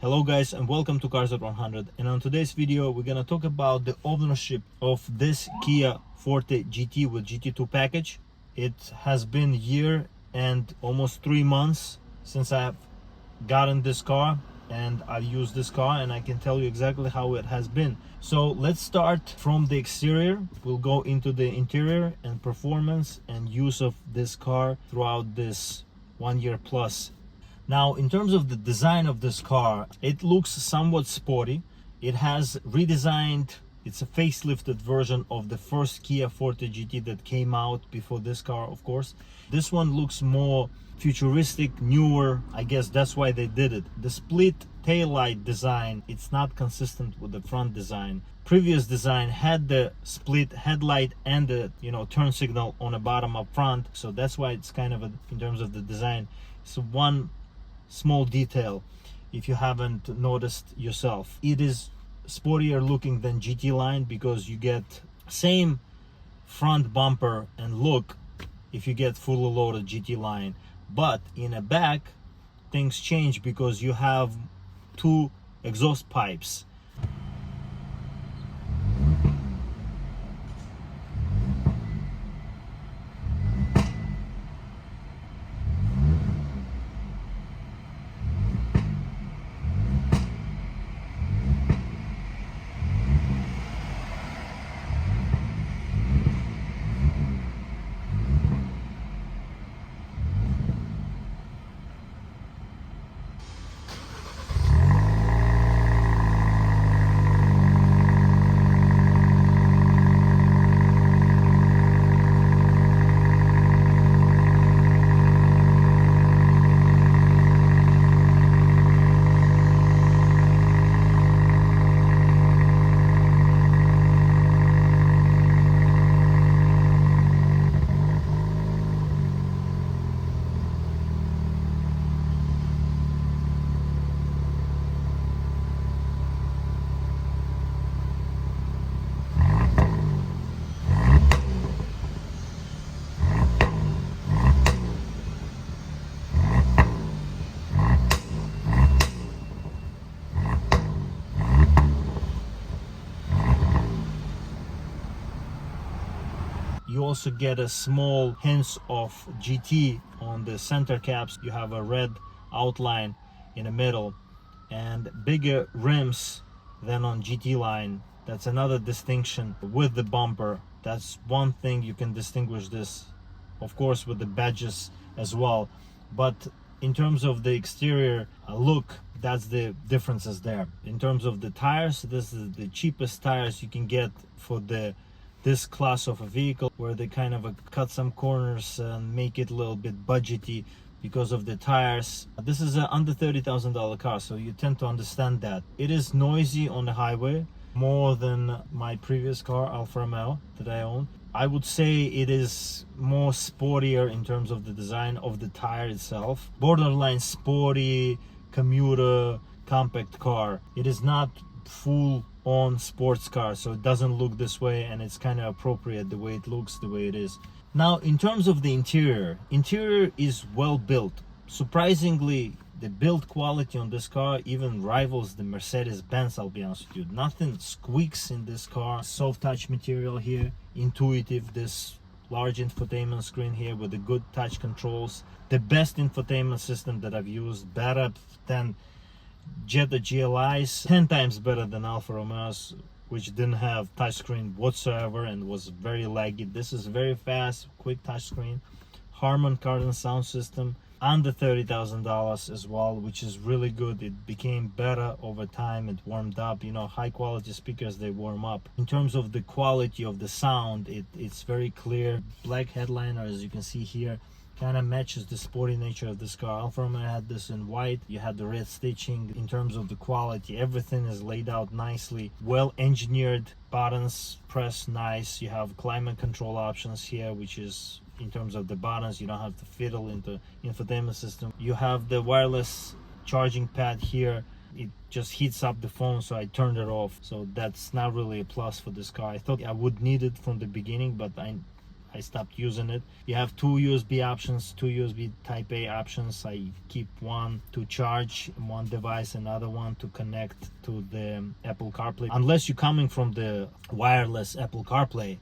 Hello guys and welcome to Cars at 100, and on today's video we're gonna talk about the ownership of this Kia Forte GT with GT2 package. It has been a year and almost 3 months since I've gotten this car and I've used this car, and I can tell you exactly how it has been. So let's start from the exterior. We'll go into the interior and performance and use of this car throughout this 1 year plus. Now, in terms of the design of this car, it looks somewhat sporty. It has redesigned, it's a facelifted version of the first Kia Forte GT that came out before this car, of course. This one looks more futuristic, newer. I guess that's why they did it. The split taillight design, it's not consistent with the front design. Previous design had the split headlight and the turn signal on the bottom up front, so that's why it's kind of in terms of the design, it's one small detail if you haven't noticed yourself. It is sportier looking than GT line because you get same front bumper and look if you get fully loaded GT line, but in the back things change because you have two exhaust pipes. You also get a small hints of GT on the center caps. You have a red outline in the middle and bigger rims than on GT line. That's another distinction with the bumper. That's one thing you can distinguish this, of course, with the badges as well. But in terms of the exterior look, that's the differences there. In terms of the tires, this is the cheapest tires you can get for this class of a vehicle, where they kind of cut some corners and make it a little bit budgety because of the tires. This is an under $30,000 car, so you tend to understand that. It is noisy on the highway, more than my previous car, Alfa Romeo, that I own. I would say it is more sportier in terms of the design of the tire itself. Borderline sporty, commuter, compact car. It is not full on sports car, so it doesn't look this way, and it's kind of appropriate the way it looks, the way it is. Now, in terms of the interior is well built. Surprisingly, the build quality on this car even rivals the Mercedes-Benz, I'll be honest with you. Nothing squeaks in this car. Soft touch material here, intuitive, this large infotainment screen here with the good touch controls. The best infotainment system that I've used, better than Jetta GLIs, 10 times better than Alfa Romeo's, which didn't have touchscreen whatsoever and was very laggy. This is very fast, quick touchscreen. Harman Kardon sound system, under $30,000 as well, which is really good. It became better over time. It warmed up. High quality speakers, they warm up. In terms of the quality of the sound, it's very clear. Black headliner, as you can see here, kind of matches the sporty nature of this car. Alfa Romeo had this in white. You had the red stitching. In terms of the quality, everything is laid out nicely, well engineered. Buttons press nice. You have climate control options here, which is, in terms of the buttons, you don't have to fiddle into infotainment system. You have the wireless charging pad here. It just heats up the phone, so I turned it off. So that's not really a plus for this car. I thought I would need it from the beginning, but I stopped using it. You have two USB options, two USB Type A options. I keep one to charge one device, another one to connect to the Apple CarPlay. Unless you're coming from the wireless Apple CarPlay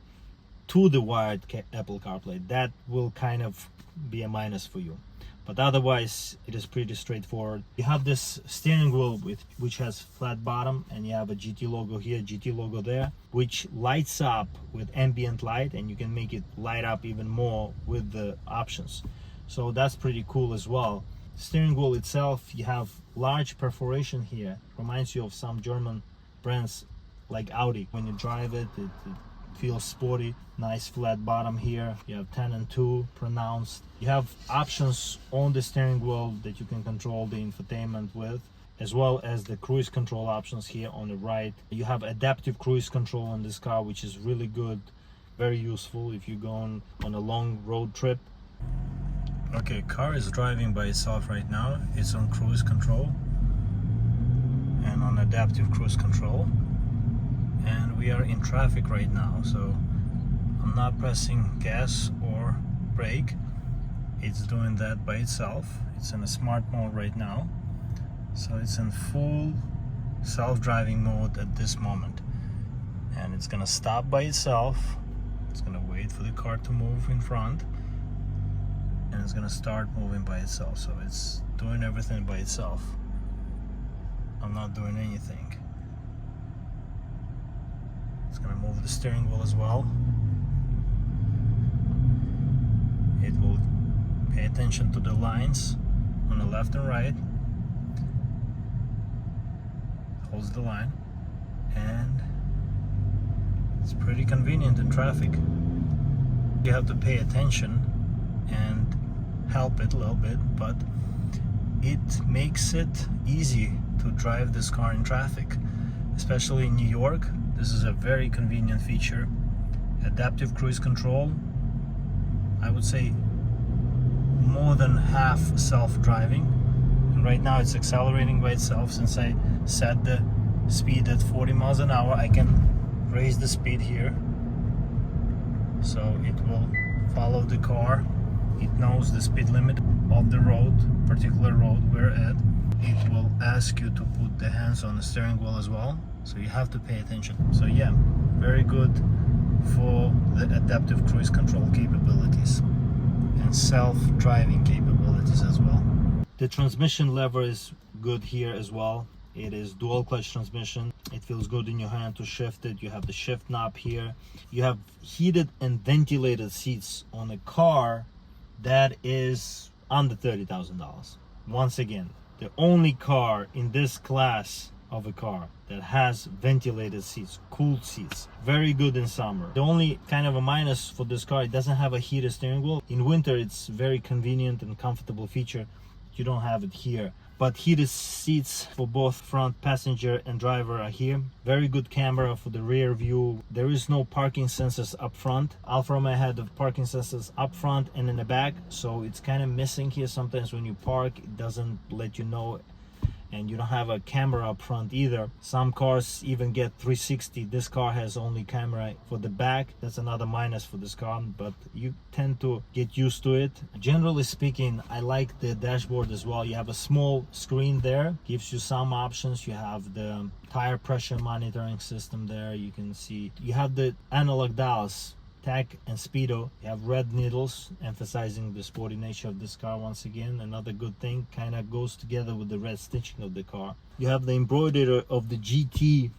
to the wired Apple CarPlay, that will kind of be a minus for you. But otherwise, it is pretty straightforward. You have this steering wheel which has flat bottom, and you have a GT logo here, GT logo there, which lights up with ambient light, and you can make it light up even more with the options. So that's pretty cool as well. Steering wheel itself, you have large perforation here. Reminds you of some German brands like Audi. When you drive it, it feels sporty. Nice flat bottom here. You have 10 and 2 pronounced. You have options on the steering wheel that you can control the infotainment with, as well as the cruise control options here on the right. You have adaptive cruise control in this car, which is really good, very useful if you're going on a long road trip. Okay, car is driving by itself right now. It's on cruise control and on adaptive cruise control, and we are in traffic right now, so I'm not pressing gas or brake. It's doing that by itself. It's in a smart mode right now, so it's in full self-driving mode at this moment, and it's gonna stop by itself. It's gonna wait for the car to move in front, and it's gonna start moving by itself. So it's doing everything by itself. I'm not doing anything. It's gonna move the steering wheel as well. It will pay attention to the lines on the left and right. Holds the line, and it's pretty convenient in traffic. You have to pay attention and help it a little bit, but it makes it easy to drive this car in traffic, especially in New York. This is a very convenient feature. Adaptive cruise control, I would say more than half self-driving, and right now it's accelerating by itself. Since I set the speed at 40 miles an hour, I can raise the speed here, so it will follow the car. It knows the speed limit of the road, particular road we're at. It will ask you to put the hands on the steering wheel as well, so you have to pay attention. So yeah, very good for the adaptive cruise control capabilities and self-driving capabilities as well. The transmission lever is good here as well. It is dual clutch transmission. It feels good in your hand to shift it. You have the shift knob here. You have heated and ventilated seats on a car that is under $30,000. Once again, the only car in this class of a car that has ventilated seats, cooled seats. Very good in summer. The only kind of a minus for this car, it doesn't have a heated steering wheel. In winter, it's very convenient and comfortable feature. You don't have it here. But heated seats for both front passenger and driver are here. Very good camera for the rear view. There is no parking sensors up front. Alfa Romeo had the parking sensors up front and in the back, so it's kind of missing here. Sometimes when you park, it doesn't let you know, and you don't have a camera up front either. Some cars even get 360. This car has only camera for the back. That's another minus for this car, but you tend to get used to it. Generally speaking, I like the dashboard as well. You have a small screen there, gives you some options. You have the tire pressure monitoring system there. You can see you have the analog dials, tach and speedo. You have red needles, emphasizing the sporty nature of this car. Once again, another good thing, kind of goes together with the red stitching of the car. You have the embroidery of the GT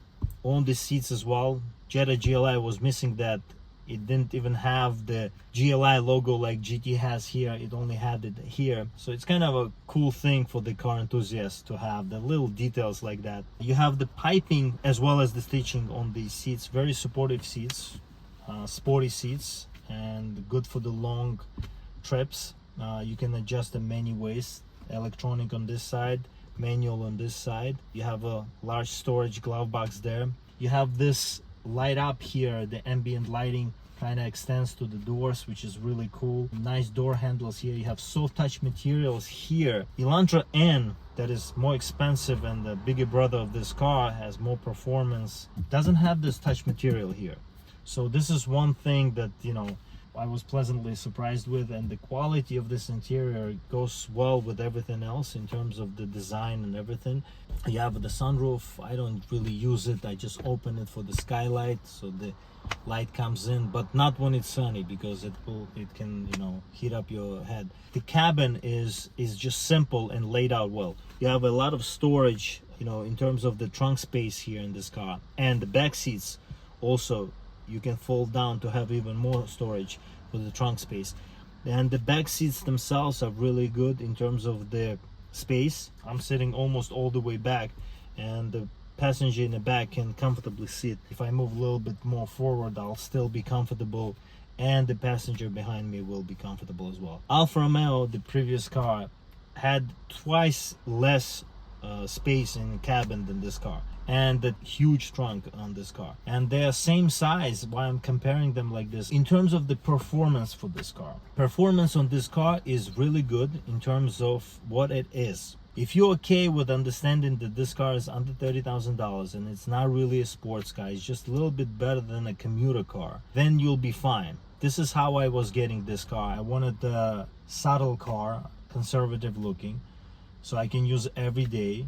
on the seats as well. Jetta GLI was missing that. It didn't even have the GLI logo like GT has here. It only had it here, so it's kind of a cool thing for the car enthusiasts to have the little details like that. You have the piping as well as the stitching on these seats. Very supportive seats. Sporty seats, and good for the long trips. You can adjust them many ways. Electronic on this side, manual on this side. You have a large storage glove box there. You have this light up here. The ambient lighting kind of extends to the doors, which is really cool. Nice door handles here. You have soft touch materials here. Elantra N, that is more expensive and the bigger brother of this car, has more performance, doesn't have this touch material here. So this is one thing that, you know, I was pleasantly surprised with, and the quality of this interior goes well with everything else in terms of the design and everything. You have the sunroof. I don't really use it. I just open it for the skylight so the light comes in, but not when it's sunny, because it can, you know, heat up your head. The cabin is just simple and laid out well. You have a lot of storage, you know, in terms of the trunk space here in this car, and the back seats also you can fold down to have even more storage for the trunk space. And the back seats themselves are really good in terms of the space. I'm sitting almost all the way back, and the passenger in the back can comfortably sit. If I move a little bit more forward, I'll still be comfortable, and the passenger behind me will be comfortable as well. Alfa Romeo, the previous car, had twice less space in the cabin than this car, and a huge trunk on this car, and they are same size. Why I'm comparing them like this? In terms of the performance for this car, performance on this car is really good in terms of what it is. If you're okay with understanding that this car is under $30,000 and it's not really a sports car, it's just a little bit better than a commuter car, then you'll be fine. This is how I was getting this car. I wanted a subtle car, conservative looking, so I can use it every day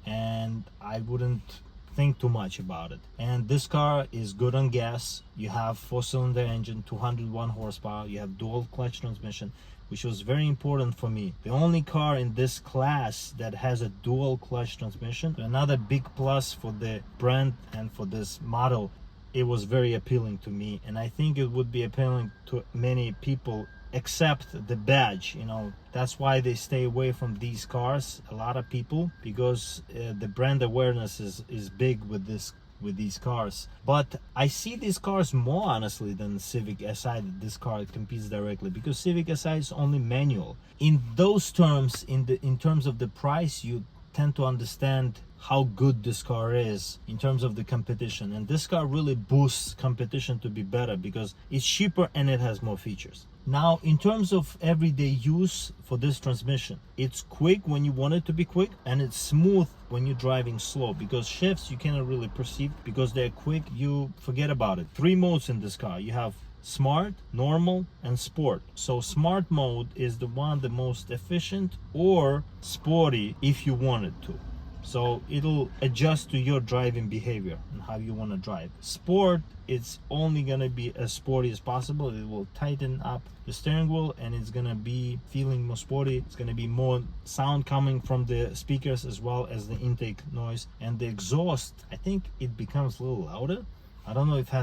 and I wouldn't think too much about it. And this car is good on gas. You have 4-cylinder engine, 201 horsepower. You have dual clutch transmission, which was very important for me. The only car in this class that has a dual clutch transmission. Another big plus for the brand and for this model. It was very appealing to me, and I think it would be appealing to many people, except the badge. You know, that's why they stay away from these cars, a lot of people, because the brand awareness is big with these cars. But I see these cars more honestly than Civic Si that this car competes directly, because Civic Si is only manual. In those terms, in terms of the price, you tend to understand how good this car is in terms of the competition, and this car really boosts competition to be better because it's cheaper and it has more features. Now, in terms of everyday use for this transmission, it's quick when you want it to be quick, and it's smooth when you're driving slow, because shifts you cannot really perceive because they're quick. You forget about it. 3 modes in this car. You have Smart, Normal, and Sport. So Smart mode is the most efficient, or Sporty if you want it to. So it'll adjust to your driving behavior and how you want to drive. Sport, it's only going to be as sporty as possible. It will tighten up the steering wheel and it's going to be feeling more sporty. It's going to be more sound coming from the speakers as well as the intake noise. And the exhaust, I think it becomes a little louder. I don't know if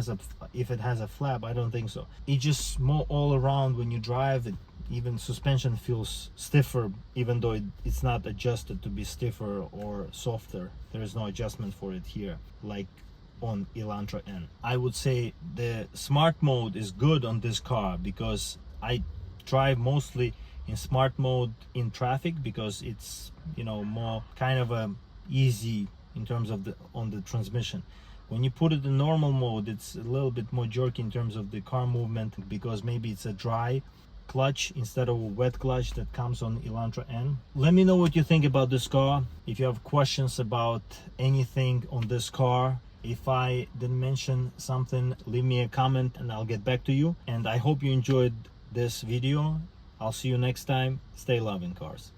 it has a flap. I don't think so. It's just more all around when you drive. Even suspension feels stiffer, even though it's not adjusted to be stiffer or softer. There is no adjustment for it here, like on Elantra N. I would say the Smart mode is good on this car because I drive mostly in Smart mode in traffic, because it's, you know, more kind of a easy in terms of on the transmission. When you put it in normal mode, it's a little bit more jerky in terms of the car movement, because maybe it's a dry clutch instead of a wet clutch that comes on Elantra N. Let me know what you think about this car. If you have questions about anything on this car, if I didn't mention something, leave me a comment and I'll get back to you. And I hope you enjoyed this video. I'll see you next time. Stay loving cars.